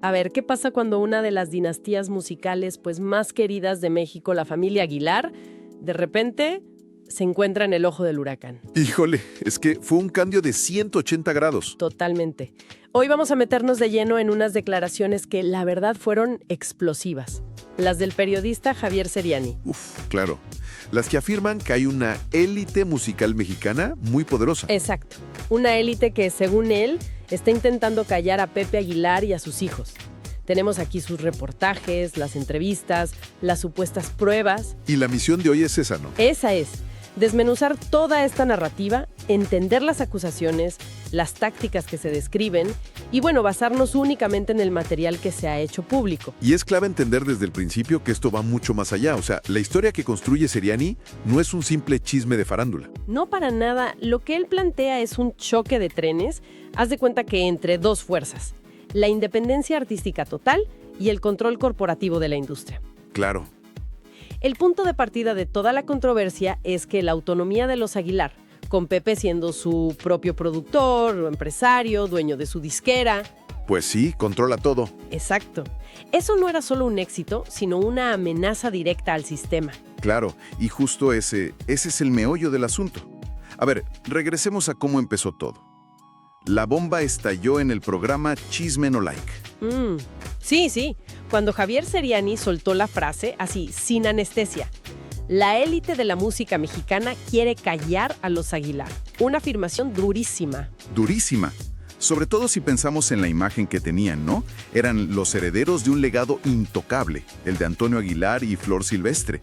A ver, ¿qué pasa cuando una de las dinastías musicales pues más queridas de México, la familia Aguilar, de repente se encuentra en el ojo del huracán? Híjole, es que fue un cambio de 180 grados. Totalmente. Hoy vamos a meternos de lleno en unas declaraciones que la verdad fueron explosivas. Las del periodista Javier Seriani. Claro. Las que afirman que hay una élite musical mexicana muy poderosa. Exacto. Una élite que, según él, está intentando callar a Pepe Aguilar y a sus hijos. Tenemos aquí sus reportajes, las entrevistas, las supuestas pruebas. Y la misión de hoy es esa, ¿no? Esa es. Desmenuzar toda esta narrativa, entender las acusaciones, las tácticas que se describen y, bueno, basarnos únicamente en el material que se ha hecho público. Y es clave entender desde el principio que esto va mucho más allá. O sea, la historia que construye Seriani no es un simple chisme de farándula. No para nada. Lo que él plantea es un choque de trenes. Haz de cuenta que entre dos fuerzas: la independencia artística total y el control corporativo de la industria. Claro. El punto de partida de toda la controversia es que la autonomía de los Aguilar, con Pepe siendo su propio productor, empresario, dueño de su disquera. Pues sí, controla todo. Exacto. Eso no era solo un éxito, sino una amenaza directa al sistema. Claro, y justo ese es el meollo del asunto. A ver, regresemos a cómo empezó todo. La bomba estalló en el programa Chisme No Like. Sí. Cuando Javier Seriani soltó la frase, así, sin anestesia: la élite de la música mexicana quiere callar a los Aguilar. Una afirmación durísima. Durísima. Sobre todo si pensamos en la imagen que tenían, ¿no? Eran los herederos de un legado intocable, el de Antonio Aguilar y Flor Silvestre.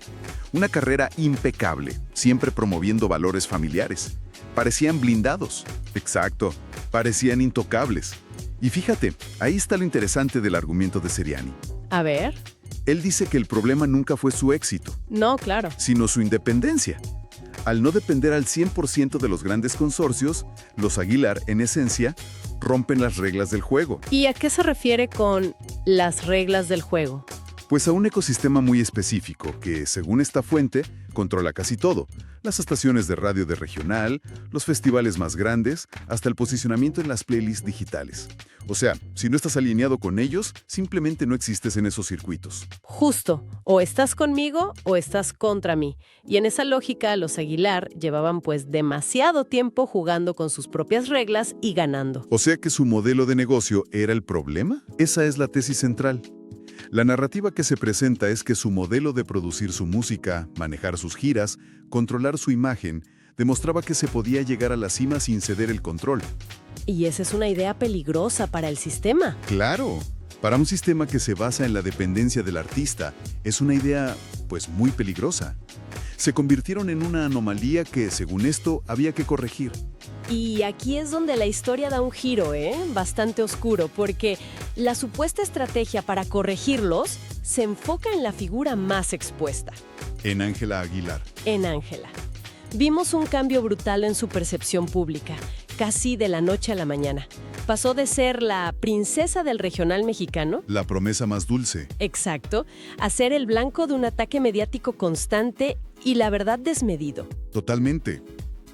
Una carrera impecable, siempre promoviendo valores familiares. Parecían blindados. Exacto, parecían intocables. Y fíjate, ahí está lo interesante del argumento de Seriani. A ver. Él dice que el problema nunca fue su éxito. No, claro. Sino su independencia. Al no depender al 100% de los grandes consorcios, los Aguilar, en esencia, rompen las reglas del juego. ¿Y a qué se refiere con las reglas del juego? Pues a un ecosistema muy específico que, según esta fuente, controla casi todo. Las estaciones de radio de regional, los festivales más grandes, hasta el posicionamiento en las playlists digitales. O sea, si no estás alineado con ellos, simplemente no existes en esos circuitos. Justo, o estás conmigo o estás contra mí. Y en esa lógica, los Aguilar llevaban pues demasiado tiempo jugando con sus propias reglas y ganando. O sea que su modelo de negocio era el problema. Esa es la tesis central. La narrativa que se presenta es que su modelo de producir su música, manejar sus giras, controlar su imagen, demostraba que se podía llegar a la cima sin ceder el control. Y esa es una idea peligrosa para el sistema. ¡Claro! Para un sistema que se basa en la dependencia del artista, es una idea, pues, muy peligrosa. Se convirtieron en una anomalía que, según esto, había que corregir. Y aquí es donde la historia da un giro, bastante oscuro, porque la supuesta estrategia para corregirlos se enfoca en la figura más expuesta. En Ángela Aguilar. En Ángela. Vimos un cambio brutal en su percepción pública, casi de la noche a la mañana. Pasó de ser la princesa del regional mexicano, La promesa más dulce. exacto, a ser el blanco de un ataque mediático constante y, la verdad, desmedido. Totalmente.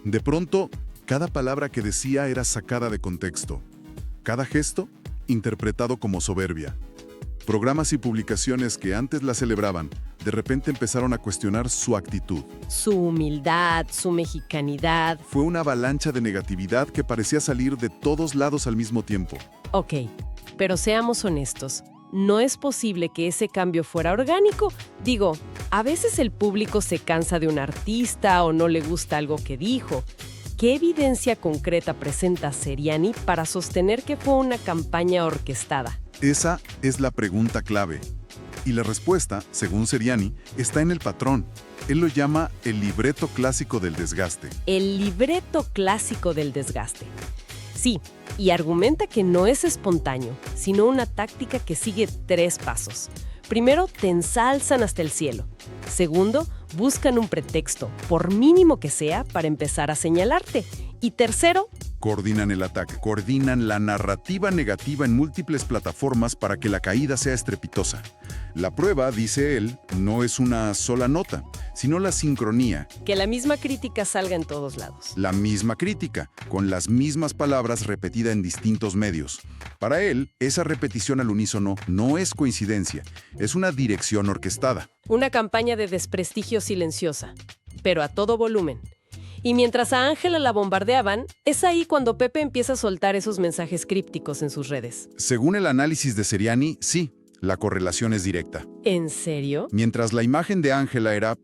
De pronto, cada palabra que decía era sacada de contexto. Cada gesto, interpretado como soberbia. Programas y publicaciones que antes la celebraban, de repente empezaron a cuestionar su actitud. Su humildad, su mexicanidad. Fue una avalancha de negatividad que parecía salir de todos lados al mismo tiempo. Ok, pero seamos honestos. No es posible que ese cambio fuera orgánico. Digo, a veces el público se cansa de un artista o no le gusta algo que dijo. ¿Qué evidencia concreta presenta Seriani para sostener que fue una campaña orquestada? Esa es la pregunta clave. Y la respuesta, según Seriani, está en el patrón. Él lo llama el libreto clásico del desgaste. El libreto clásico del desgaste. Sí, y argumenta que no es espontáneo, sino una táctica que sigue 3 pasos. Primero, te ensalzan hasta el cielo. Segundo, buscan un pretexto, por mínimo que sea, para empezar a señalarte. Y tercero, Coordinan el ataque, coordinan la narrativa negativa en múltiples plataformas para que la caída sea estrepitosa. La prueba, dice él, no es una sola nota, sino la sincronía. Que la misma crítica salga en todos lados. La misma crítica, con las mismas palabras repetida en distintos medios. Para él, esa repetición al unísono no es coincidencia, es una dirección orquestada. Una campaña de desprestigio silenciosa, pero a todo volumen. Y mientras a Ángela la bombardeaban, es ahí cuando Pepe empieza a soltar esos mensajes crípticos en sus redes. Según el análisis de Seriani, sí, la correlación es directa. ¿En serio? Mientras la imagen de Ángela era,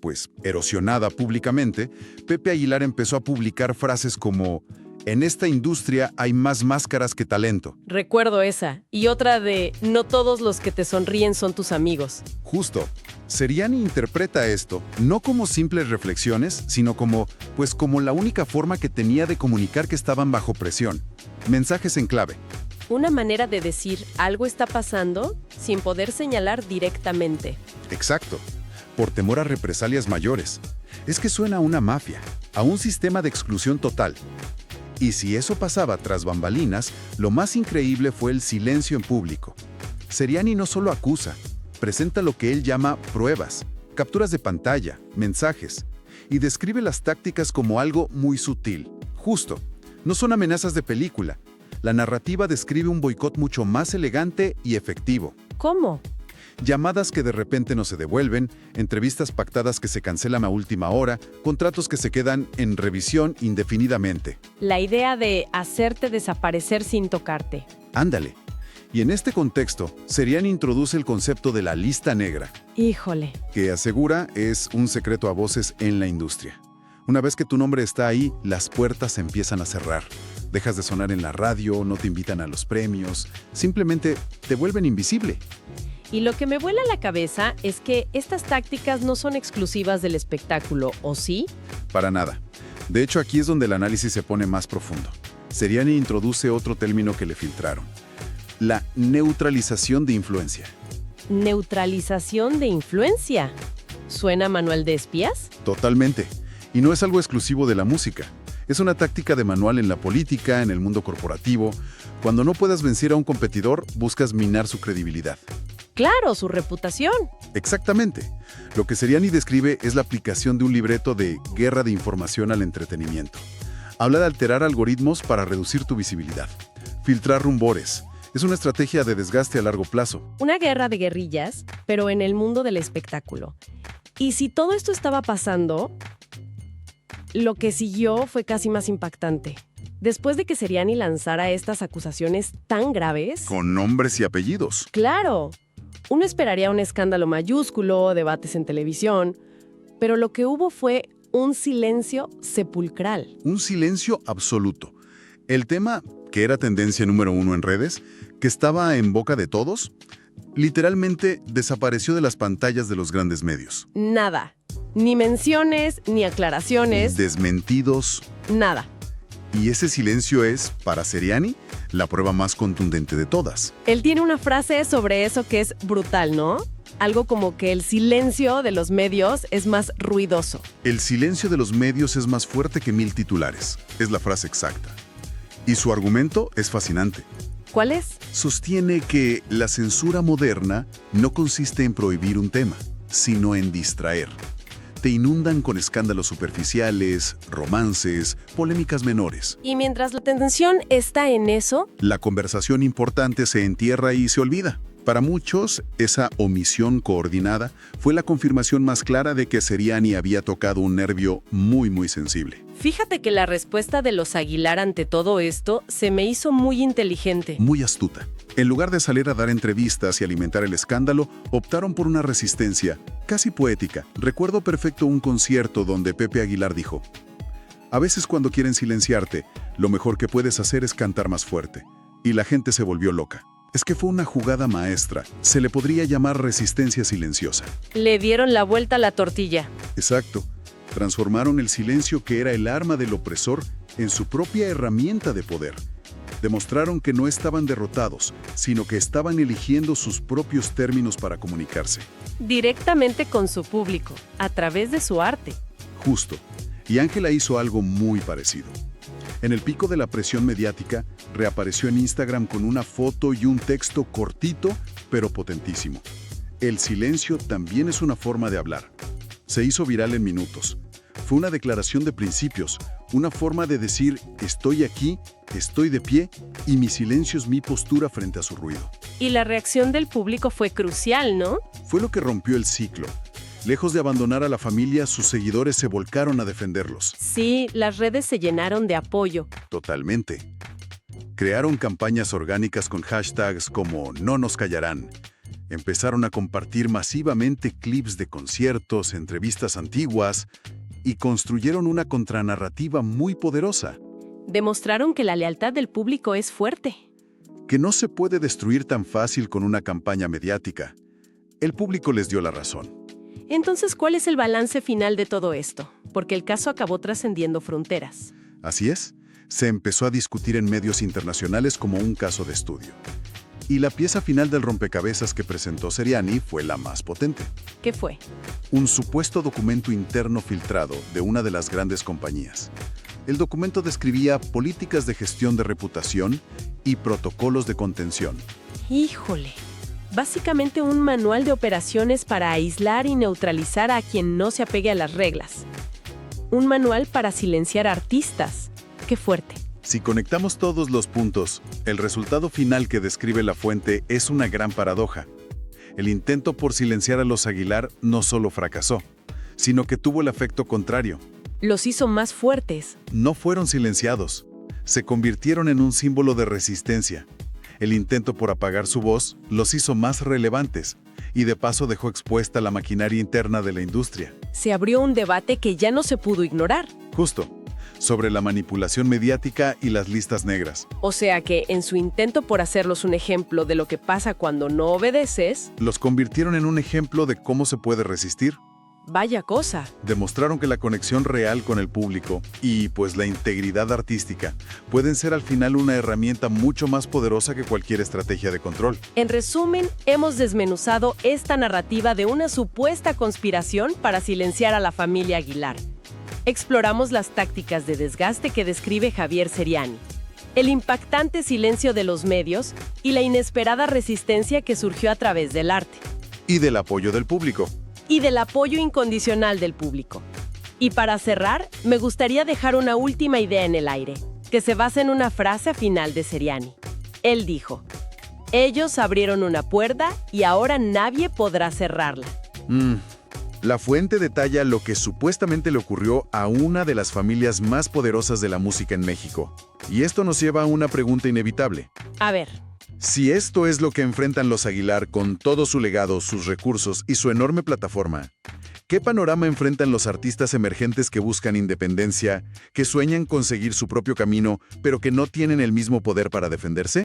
erosionada públicamente, Pepe Aguilar empezó a publicar frases como: en esta industria hay más máscaras que talento. Recuerdo esa. Y otra de: no todos los que te sonríen son tus amigos. Justo. Seriani interpreta esto no como simples reflexiones, sino como la única forma que tenía de comunicar que estaban bajo presión. Mensajes en clave. Una manera de decir algo está pasando sin poder señalar directamente. Exacto. Por temor a represalias mayores. Es que suena a una mafia, a un sistema de exclusión total. Y si eso pasaba tras bambalinas, lo más increíble fue el silencio en público. Seriani no solo acusa, presenta lo que él llama pruebas, capturas de pantalla, mensajes, y describe las tácticas como algo muy sutil. Justo, no son amenazas de película. La narrativa describe un boicot mucho más elegante y efectivo. ¿Cómo? Llamadas que de repente no se devuelven, entrevistas pactadas que se cancelan a última hora, contratos que se quedan en revisión indefinidamente. La idea de hacerte desaparecer sin tocarte. Ándale. Y en este contexto, Seriani introduce el concepto de la lista negra, Híjole. que asegura es un secreto a voces en la industria. Una vez que tu nombre está ahí, las puertas se empiezan a cerrar. Dejas de sonar en la radio, no te invitan a los premios, simplemente te vuelven invisible. Y lo que me vuela la cabeza es que estas tácticas no son exclusivas del espectáculo, ¿o sí? Para nada. De hecho, aquí es donde el análisis se pone más profundo. Seriani introduce otro término que le filtraron: la neutralización de influencia. ¿Neutralización de influencia? ¿Suena a manual de espías? Totalmente. Y no es algo exclusivo de la música. Es una táctica de manual en la política, en el mundo corporativo. Cuando no puedas vencer a un competidor, buscas minar su credibilidad. Claro, su reputación. Exactamente. Lo que Seriani describe es la aplicación de un libreto de guerra de información al entretenimiento. Habla de alterar algoritmos para reducir tu visibilidad. Filtrar rumores. Es una estrategia de desgaste a largo plazo. Una guerra de guerrillas, pero en el mundo del espectáculo. Y si todo esto estaba pasando, lo que siguió fue casi más impactante. Después de que Seriani lanzara estas acusaciones tan graves... Con nombres y apellidos. ¡Claro! Uno esperaría un escándalo mayúsculo, debates en televisión, pero lo que hubo fue un silencio sepulcral. Un silencio absoluto. El tema, que era tendencia número 1 en redes, que estaba en boca de todos, literalmente desapareció de las pantallas de los grandes medios. Nada. Ni menciones, ni aclaraciones. Desmentidos. Nada. Y ese silencio es, para Seriani, la prueba más contundente de todas. Él tiene una frase sobre eso que es brutal, ¿no? Algo como que el silencio de los medios es más ruidoso. El silencio de los medios es más fuerte que 1000 titulares. Es la frase exacta. Y su argumento es fascinante. ¿Cuál es? Sostiene que la censura moderna no consiste en prohibir un tema, sino en distraer. Te inundan con escándalos superficiales, romances, polémicas menores. Y mientras la atención está en eso, la conversación importante se entierra y se olvida. Para muchos, esa omisión coordinada fue la confirmación más clara de que Seriani había tocado un nervio muy, muy sensible. Fíjate que la respuesta de los Aguilar ante todo esto se me hizo muy inteligente. Muy astuta. En lugar de salir a dar entrevistas y alimentar el escándalo, optaron por una resistencia, casi poética. Recuerdo perfecto un concierto donde Pepe Aguilar dijo: a veces cuando quieren silenciarte, lo mejor que puedes hacer es cantar más fuerte. Y la gente se volvió loca. Es que fue una jugada maestra. Se le podría llamar resistencia silenciosa. Le dieron la vuelta a la tortilla. Exacto. Transformaron el silencio, que era el arma del opresor, en su propia herramienta de poder. Demostraron que no estaban derrotados, sino que estaban eligiendo sus propios términos para comunicarse. Directamente con su público, a través de su arte. Justo. Y Ángela hizo algo muy parecido. En el pico de la presión mediática, reapareció en Instagram con una foto y un texto cortito, pero potentísimo. El silencio también es una forma de hablar. Se hizo viral en minutos. Fue una declaración de principios, una forma de decir, estoy aquí, estoy de pie, y mi silencio es mi postura frente a su ruido. Y la reacción del público fue crucial, ¿no? Fue lo que rompió el ciclo. Lejos de abandonar a la familia, sus seguidores se volcaron a defenderlos. Sí, las redes se llenaron de apoyo. Totalmente. Crearon campañas orgánicas con hashtags como No nos callarán. Empezaron a compartir masivamente clips de conciertos, entrevistas antiguas, y construyeron una contranarrativa muy poderosa, Demostraron que la lealtad del público es fuerte. que no se puede destruir tan fácil con una campaña mediática. El público les dio la razón. Entonces, ¿cuál es el balance final de todo esto? Porque el caso acabó trascendiendo fronteras. Así es, se empezó a discutir en medios internacionales como un caso de estudio. Y la pieza final del rompecabezas que presentó Seriani fue la más potente. ¿Qué fue? Un supuesto documento interno filtrado de una de las grandes compañías. El documento describía políticas de gestión de reputación y protocolos de contención. Híjole. Básicamente un manual de operaciones para aislar y neutralizar a quien no se apegue a las reglas. Un manual para silenciar artistas. ¡Qué fuerte! Si conectamos todos los puntos, el resultado final que describe la fuente es una gran paradoja. El intento por silenciar a los Aguilar no solo fracasó, sino que tuvo el efecto contrario. Los hizo más fuertes. No fueron silenciados, se convirtieron en un símbolo de resistencia. El intento por apagar su voz los hizo más relevantes y de paso dejó expuesta la maquinaria interna de la industria. Se abrió un debate que ya no se pudo ignorar. Justo, sobre la manipulación mediática y las listas negras. O sea que, en su intento por hacerlos un ejemplo de lo que pasa cuando no obedeces, Los convirtieron en un ejemplo de cómo se puede resistir. vaya cosa. Demostraron que la conexión real con el público y, pues, la integridad artística pueden ser al final una herramienta mucho más poderosa que cualquier estrategia de control. En resumen, hemos desmenuzado esta narrativa de una supuesta conspiración para silenciar a la familia Aguilar. Exploramos las tácticas de desgaste que describe Javier Seriani, el impactante silencio de los medios y la inesperada resistencia que surgió a través del arte. Y del apoyo del público. Y del apoyo incondicional del público. Y para cerrar, me gustaría dejar una última idea en el aire, que se basa en una frase final de Seriani. Él dijo, ellos abrieron una puerta y ahora nadie podrá cerrarla. La fuente detalla lo que supuestamente le ocurrió a una de las familias más poderosas de la música en México. Y esto nos lleva a una pregunta inevitable. A ver, Si esto es lo que enfrentan los Aguilar con todo su legado, sus recursos y su enorme plataforma, ¿qué panorama enfrentan los artistas emergentes que buscan independencia, que sueñan con seguir su propio camino, pero que no tienen el mismo poder para defenderse?